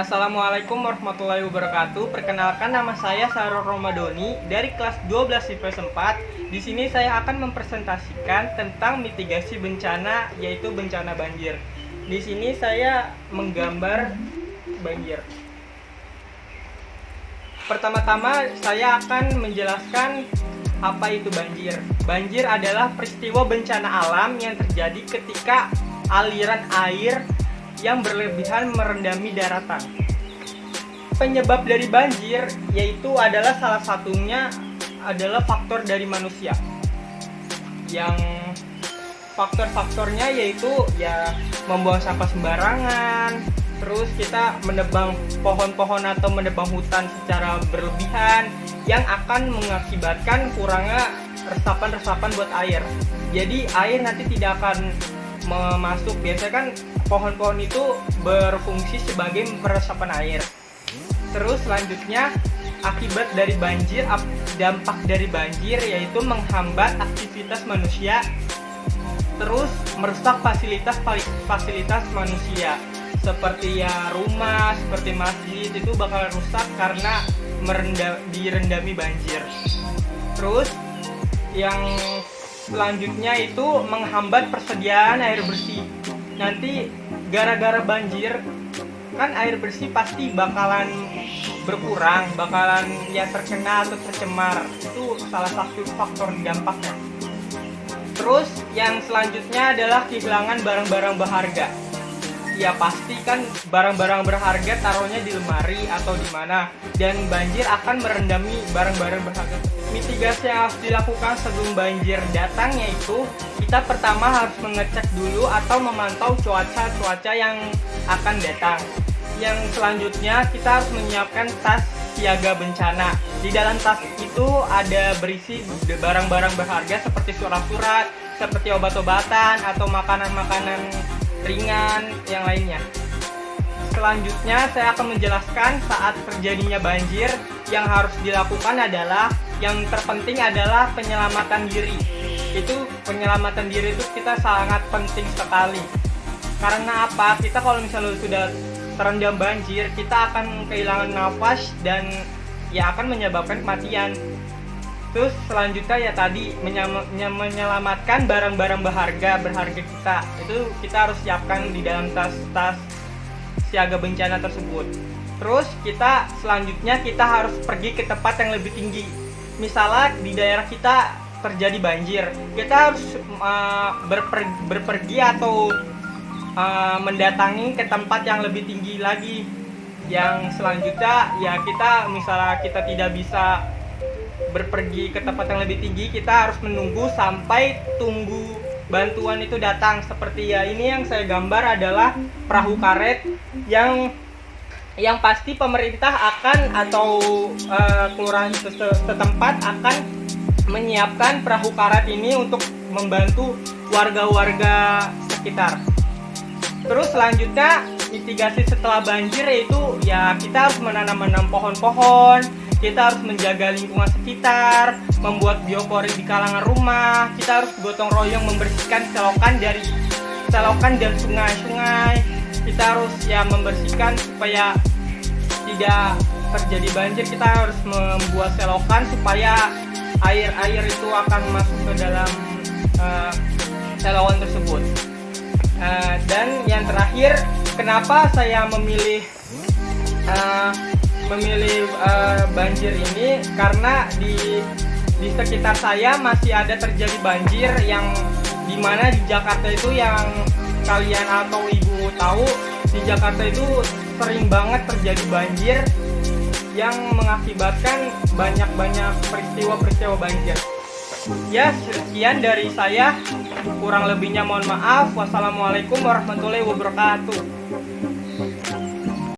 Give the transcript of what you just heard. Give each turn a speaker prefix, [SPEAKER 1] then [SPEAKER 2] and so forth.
[SPEAKER 1] Assalamualaikum warahmatullahi wabarakatuh. Perkenalkan, nama saya Sarul Romadoni dari kelas 12 IPS 4. Di sini saya akan mempresentasikan tentang mitigasi bencana, yaitu bencana banjir. Di sini saya menggambar banjir. Pertama-tama saya akan menjelaskan apa itu banjir. Banjir adalah peristiwa bencana alam yang terjadi ketika aliran air yang berlebihan merendami daratan. Penyebab dari banjir yaitu adalah salah satunya adalah faktor dari manusia. Yang faktor-faktornya yaitu membuang sampah sembarangan, terus kita menebang pohon-pohon atau menebang hutan secara berlebihan yang akan mengakibatkan kurangnya resapan-resapan buat air. Jadi air nanti tidak akan masuk. Biasanya kan pohon-pohon itu berfungsi sebagai peresapan air. Terus selanjutnya akibat dari banjir, dampak dari banjir yaitu menghambat aktivitas manusia, terus merusak fasilitas manusia seperti rumah, seperti masjid itu bakal rusak karena direndami banjir. Terus yang selanjutnya itu menghambat persediaan air bersih. Nanti gara-gara banjir kan air bersih pasti bakalan berkurang, bakalan terkena atau tercemar. Itu salah satu faktor dampaknya. Terus yang selanjutnya adalah kehilangan barang-barang berharga. Ya pasti kan barang-barang berharga taruhnya di lemari atau di mana, dan banjir akan merendami barang-barang berharga. Mitigasi yang harus dilakukan sebelum banjir datang yaitu kita pertama harus mengecek dulu atau memantau cuaca yang akan datang. Yang selanjutnya kita harus menyiapkan tas siaga bencana. Di dalam tas itu ada berisi barang-barang berharga seperti surat-surat, seperti obat-obatan atau makanan-makanan ringan yang lainnya. Selanjutnya saya akan menjelaskan saat terjadinya banjir yang harus dilakukan adalah, yang terpenting adalah penyelamatan diri. Penyelamatan diri itu kita sangat penting sekali. Karena apa? Kita kalau misalnya sudah terendam banjir, kita akan kehilangan nafas dan akan menyebabkan kematian. Terus selanjutnya tadi menyelamatkan barang-barang berharga kita. Itu kita harus siapkan di dalam tas siaga bencana tersebut. Terus selanjutnya kita harus pergi ke tempat yang lebih tinggi. Misalnya di daerah kita terjadi banjir, kita harus berpergi atau mendatangi ke tempat yang lebih tinggi lagi. Yang selanjutnya misalnya kita tidak bisa berpergi ke tempat yang lebih tinggi, kita harus menunggu sampai tunggu bantuan itu datang. Seperti ini yang saya gambar adalah perahu karet yang pasti pemerintah akan atau kelurahan setempat akan menyiapkan perahu karet ini untuk membantu warga-warga sekitar. Terus selanjutnya mitigasi setelah banjir yaitu kita harus menanam pohon-pohon, kita harus menjaga lingkungan sekitar, membuat bioporik di kalangan rumah, kita harus gotong royong membersihkan selokan dan sungai-sungai. Kita harus membersihkan supaya tidak terjadi banjir. Kita harus membuat selokan supaya air itu akan masuk ke dalam selokan tersebut. Dan yang terakhir, kenapa saya memilih banjir ini? Karena di sekitar saya masih ada terjadi banjir yang dimana di Jakarta itu, yang kalian atau ibu tahu, di Jakarta itu sering banget terjadi banjir yang mengakibatkan banyak peristiwa banjir. Sekian dari saya, kurang lebihnya mohon maaf. Wassalamualaikum warahmatullahi wabarakatuh.